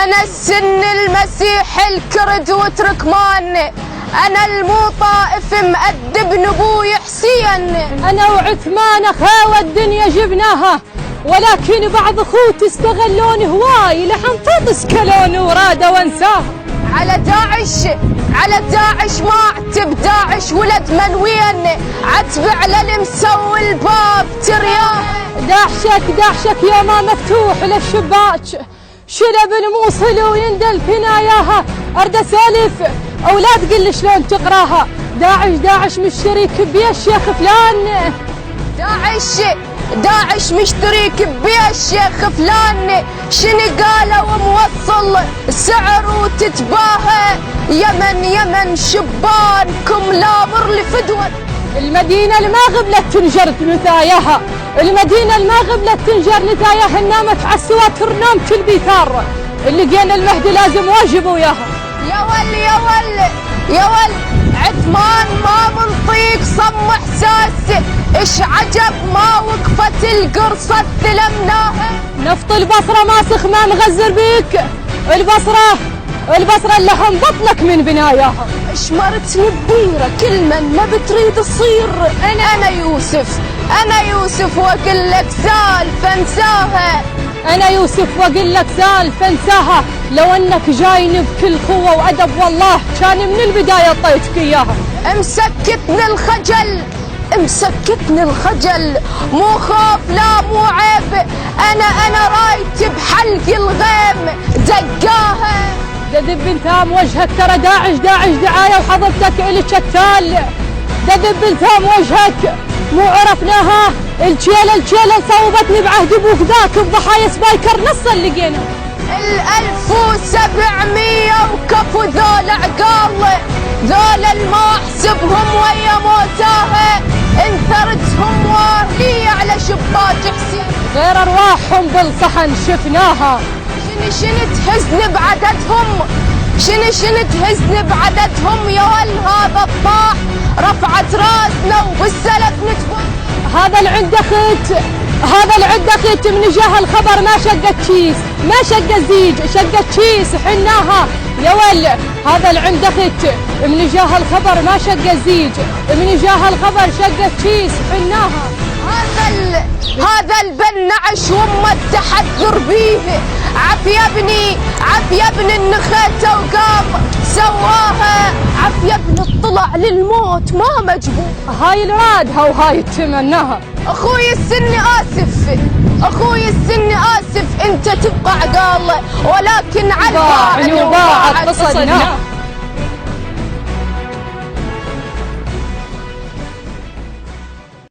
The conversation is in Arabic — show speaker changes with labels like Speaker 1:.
Speaker 1: أنا السن المسيح الكرد وتركمان، أنا المو طائف مأدب نبوي حسين.
Speaker 2: أنا وعثمان أخاوة الدنيا جبناها، ولكن بعض أخوتي استغلون هواي لحن طبس كلون ورادة وانساها.
Speaker 1: على داعش ما اعتب داعش ولد من وين، عتب على المسوي الباب ترياه.
Speaker 2: داعشك يا ما مفتوح للشباك، شلب الموصل ويندل فيناياها. أرد أسولف أولاد قل شلون تقراها. داعش مشترك بيا الشيخ فلان،
Speaker 1: داعش مشترك بيا الشيخ فلان. شنو قالوا موصل سعر وتتباهى، يمن شبانكم لامر لفدوة.
Speaker 2: المدينة اللي ما غبلت تنجر نتاياها، المدينة اللي ما غبلت تنجر نتاياها. نامت على السواتر نام كل بيثار، اللي لقينا المهدي لازم واجب وياها.
Speaker 1: يا ول عثمان ما منطيق صم احساس، ايش عجب ما وقفت القرصة استلمناها.
Speaker 2: نفط البصرة ماسخ ما مغزر بيك، البصرة اللي هم بطلك من بناياها.
Speaker 1: اشمرتني ببيرة كل من ما بتريد تصير. انا يوسف واقول لك سالفة انساها.
Speaker 2: أنا يوسف وأقول لك سالفة انساها. لو أنك جايني بكل قوة وأدب والله كان من البداية طيتك إياها.
Speaker 1: مسكتني الخجل، مو خوف لا مو عيب. أنا رايت بحلق الغيم دقاها.
Speaker 2: دذب انتام وجهك، ترى داعش دعاية وحضرتك إلك التال. دذب انتام وجهك، مو عرفناها. الجيلة صوبتني بعهد ابوك ذاك بضحايا سبايكر نص اللي لقينا.
Speaker 1: 1700 وكفو ذول عقال، ذول الما احسبهم ويا موتاها. انثرتهم واهلية على شباك حسين،
Speaker 2: غير ارواحهم بالصحن شفناها.
Speaker 1: شنو تهزني بعددهم يا ول هذا الطاح. رفعت راسنا وبالسلف نتفل.
Speaker 2: هذا اللي عنده خيت من جاه الخبر ما شقت كيس، ما شقت زيج، شقت كيس حناها. يا ول هذا اللي عنده خيت من جاه الخبر ما شقت زيج، من جاه الخبر شقت كيس حناها.
Speaker 1: هذا البنعش وما التحذر بيه. عف يا ابني النخيته وقام سواها. عف يا ابني اطلع للموت ما مجبور.
Speaker 2: هاي الرادها وهاي تمناها.
Speaker 1: اخوي السن اسف انت تبقى عقال، ولكن على
Speaker 2: باعني وباعت قصدنا.